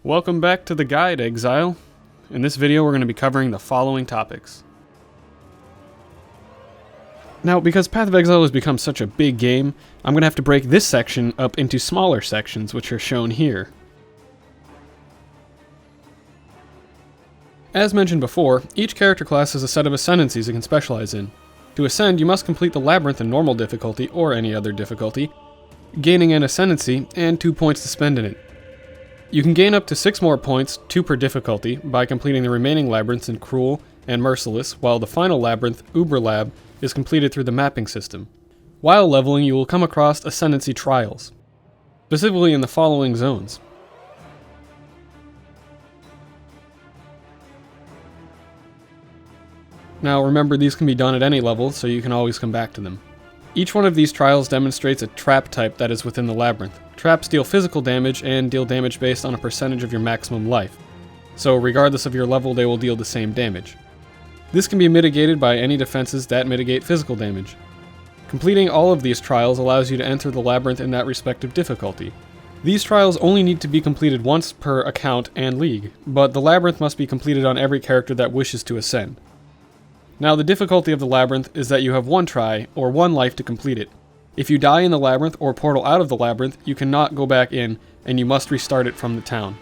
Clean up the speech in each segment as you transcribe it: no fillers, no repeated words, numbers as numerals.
Welcome back to the guide, Exile. In this video we're going to be covering the following topics. Now, because Path of Exile has become such a big game, I'm going to have to break this section up into smaller sections, which are shown here. As mentioned before, each character class has a set of ascendancies it can specialize in. To ascend, you must complete the Labyrinth in normal difficulty or any other difficulty, gaining an ascendancy and 2 points to spend in it. You can gain up to 6 more points, 2 per difficulty, by completing the remaining labyrinths in Cruel and Merciless, while the final labyrinth, Uber Lab, is completed through the mapping system. While leveling, you will come across ascendancy trials, specifically in the following zones. Now remember, these can be done at any level, so you can always come back to them. Each one of these trials demonstrates a trap type that is within the labyrinth. Traps deal physical damage and deal damage based on a percentage of your maximum life, so regardless of your level they will deal the same damage. This can be mitigated by any defenses that mitigate physical damage. Completing all of these trials allows you to enter the labyrinth in that respective difficulty. These trials only need to be completed once per account and league, but the labyrinth must be completed on every character that wishes to ascend. Now, the difficulty of the labyrinth is that you have 1 try, or 1 life to complete it. If you die in the labyrinth or portal out of the labyrinth, you cannot go back in, and you must restart it from the town.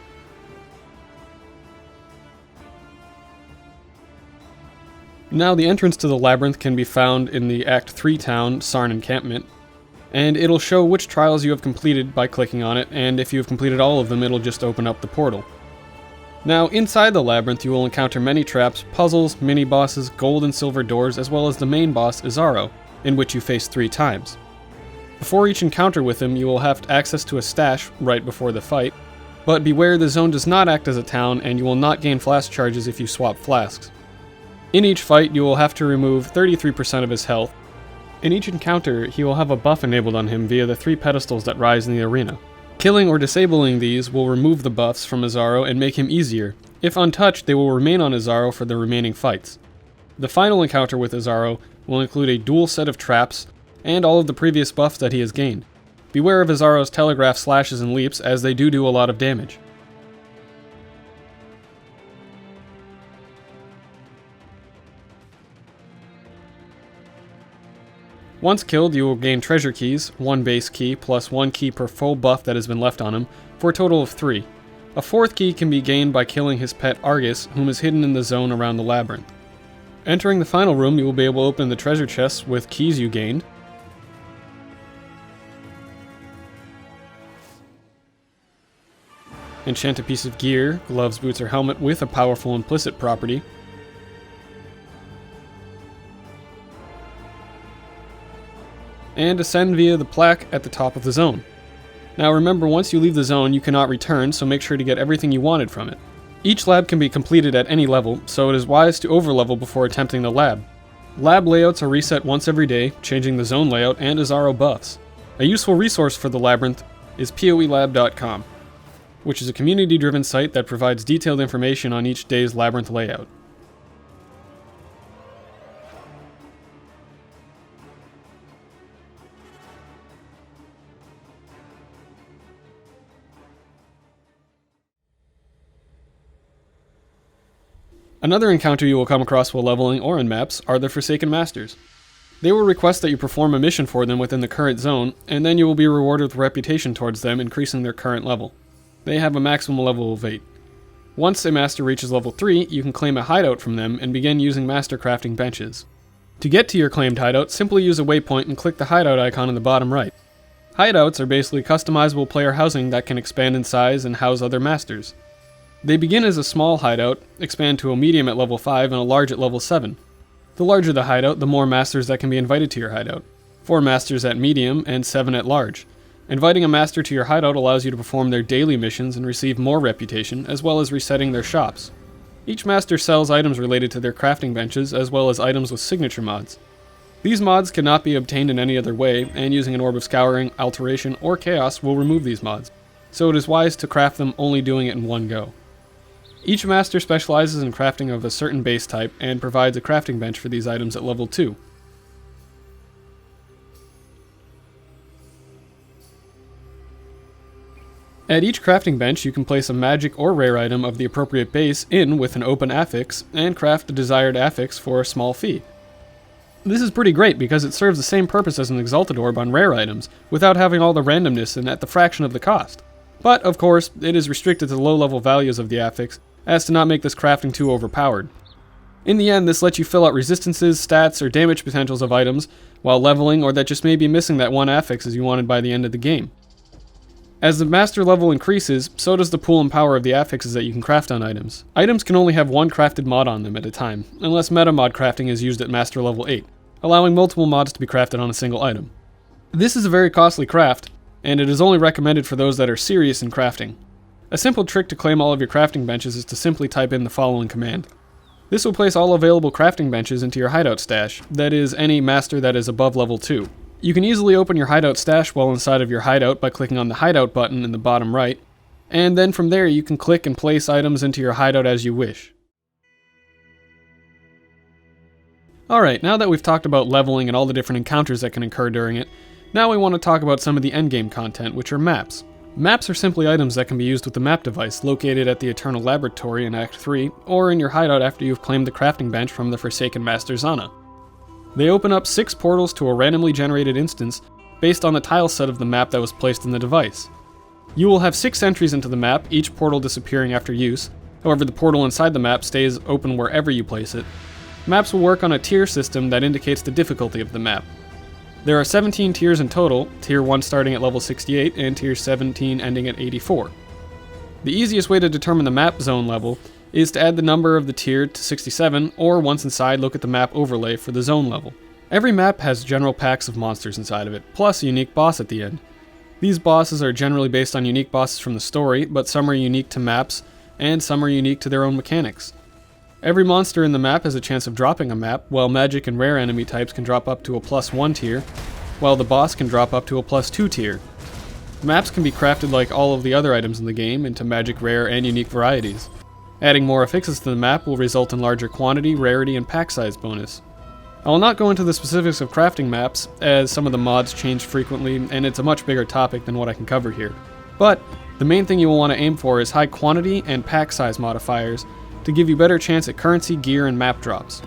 Now, the entrance to the labyrinth can be found in the Act 3 town, Sarn Encampment, and it'll show which trials you have completed by clicking on it, and if you have completed all of them, it'll just open up the portal. Now, inside the labyrinth, you will encounter many traps, puzzles, mini-bosses, gold and silver doors, as well as the main boss, Izaro, in which you face 3 times. Before each encounter with him, you will have access to a stash right before the fight, but beware, the zone does not act as a town, and you will not gain flask charges if you swap flasks. In each fight, you will have to remove 33% of his health. In each encounter, he will have a buff enabled on him via the 3 pedestals that rise in the arena. Killing or disabling these will remove the buffs from Izaro and make him easier. If untouched, they will remain on Izaro for the remaining fights. The final encounter with Izaro will include a dual set of traps and all of the previous buffs that he has gained. Beware of Izaro's telegraph slashes and leaps, as they do a lot of damage. Once killed, you will gain treasure keys, 1 base key plus 1 key per full buff that has been left on him, for a total of 3. A 4th key can be gained by killing his pet Argus, whom is hidden in the zone around the labyrinth. Entering the final room, you will be able to open the treasure chests with keys you gained. Enchant a piece of gear, gloves, boots, or helmet with a powerful implicit property. And ascend via the plaque at the top of the zone. Now remember, once you leave the zone, you cannot return, so make sure to get everything you wanted from it. Each lab can be completed at any level, so it is wise to overlevel before attempting the lab. Lab layouts are reset once every day, changing the zone layout and Izaro buffs. A useful resource for the labyrinth is PoELab.com, which is a community-driven site that provides detailed information on each day's labyrinth layout. Another encounter you will come across while leveling or in maps are the Forsaken Masters. They will request that you perform a mission for them within the current zone, and then you will be rewarded with reputation towards them, increasing their current level. They have a maximum level of 8. Once a master reaches level 3, you can claim a hideout from them and begin using master crafting benches. To get to your claimed hideout, simply use a waypoint and click the hideout icon in the bottom right. Hideouts are basically customizable player housing that can expand in size and house other masters. They begin as a small hideout, expand to a medium at level 5, and a large at level 7. The larger the hideout, the more masters that can be invited to your hideout. 4 masters at medium, and 7 at large. Inviting a master to your hideout allows you to perform their daily missions and receive more reputation, as well as resetting their shops. Each master sells items related to their crafting benches, as well as items with signature mods. These mods cannot be obtained in any other way, and using an Orb of Scouring, Alteration, or Chaos will remove these mods, so it is wise to craft them only doing it in one go. Each master specializes in crafting of a certain base type and provides a crafting bench for these items at level 2. At each crafting bench, you can place a magic or rare item of the appropriate base in with an open affix, and craft the desired affix for a small fee. This is pretty great because it serves the same purpose as an Exalted Orb on rare items, without having all the randomness and at the fraction of the cost. But, of course, it is restricted to the low-level values of the affix, as to not make this crafting too overpowered. In the end, this lets you fill out resistances, stats, or damage potentials of items while leveling, or that just may be missing that one affix as you wanted by the end of the game. As the master level increases, so does the pool and power of the affixes that you can craft on items. Items can only have one crafted mod on them at a time, unless meta mod crafting is used at master level 8, allowing multiple mods to be crafted on a single item. This is a very costly craft, and it is only recommended for those that are serious in crafting. A simple trick to claim all of your crafting benches is to simply type in the following command. This will place all available crafting benches into your hideout stash, that is, any master that is above level 2. You can easily open your hideout stash while inside of your hideout by clicking on the hideout button in the bottom right, and then from there you can click and place items into your hideout as you wish. Alright, now that we've talked about leveling and all the different encounters that can occur during it, now we want to talk about some of the endgame content, which are maps. Maps are simply items that can be used with the map device located at the Eternal Laboratory in Act 3, or in your hideout after you've claimed the crafting bench from the Forsaken Master Zana. They open up 6 portals to a randomly generated instance based on the tile set of the map that was placed in the device. You will have 6 entries into the map, each portal disappearing after use. However, the portal inside the map stays open wherever you place it. Maps will work on a tier system that indicates the difficulty of the map. There are 17 tiers in total, tier 1 starting at level 68 and tier 17 ending at 84. The easiest way to determine the map zone level is to add the number of the tier to 67, or once inside, look at the map overlay for the zone level. Every map has general packs of monsters inside of it, plus a unique boss at the end. These bosses are generally based on unique bosses from the story, but some are unique to maps, and some are unique to their own mechanics. Every monster in the map has a chance of dropping a map, while magic and rare enemy types can drop up to a +1 tier, while the boss can drop up to a +2 tier. Maps can be crafted like all of the other items in the game into magic, rare, and unique varieties. Adding more affixes to the map will result in larger quantity, rarity, and pack size bonus. I will not go into the specifics of crafting maps, as some of the mods change frequently, and it's a much bigger topic than what I can cover here. But the main thing you will want to aim for is high quantity and pack size modifiers to give you better chance at currency, gear, and map drops.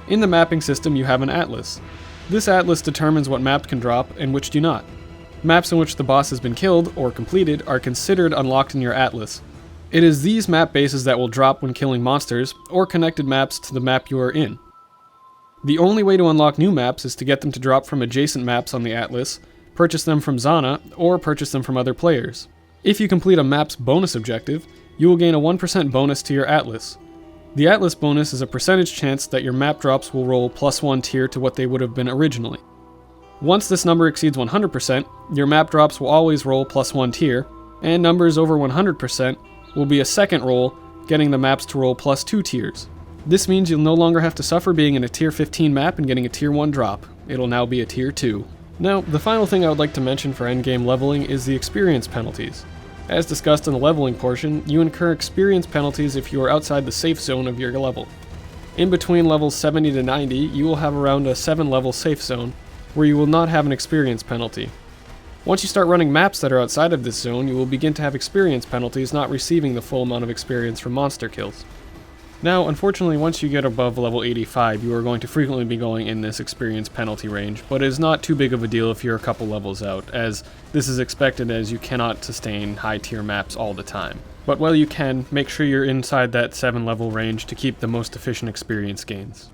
In the mapping system, you have an atlas. This atlas determines what maps can drop and which do not. Maps in which the boss has been killed or completed are considered unlocked in your atlas. It is these map bases that will drop when killing monsters, or connected maps to the map you are in. The only way to unlock new maps is to get them to drop from adjacent maps on the atlas, purchase them from Zana, or purchase them from other players. If you complete a map's bonus objective, you will gain a 1% bonus to your atlas. The atlas bonus is a percentage chance that your map drops will roll +1 tier to what they would have been originally. Once this number exceeds 100%, your map drops will always roll +1 tier, and numbers over 100% will be a second roll, getting the maps to roll +2 tiers. This means you'll no longer have to suffer being in a tier 15 map and getting a tier 1 drop. It'll now be a tier 2. Now, the final thing I would like to mention for endgame leveling is the experience penalties. As discussed in the leveling portion, you incur experience penalties if you are outside the safe zone of your level. In between levels 70 to 90, you will have around a 7 level safe zone, where you will not have an experience penalty. Once you start running maps that are outside of this zone, you will begin to have experience penalties not receiving the full amount of experience from monster kills. Now, unfortunately, once you get above level 85, you are going to frequently be going in this experience penalty range, but it is not too big of a deal if you're a couple levels out, as this is expected as you cannot sustain high tier maps all the time. But while you can, make sure you're inside that 7 level range to keep the most efficient experience gains.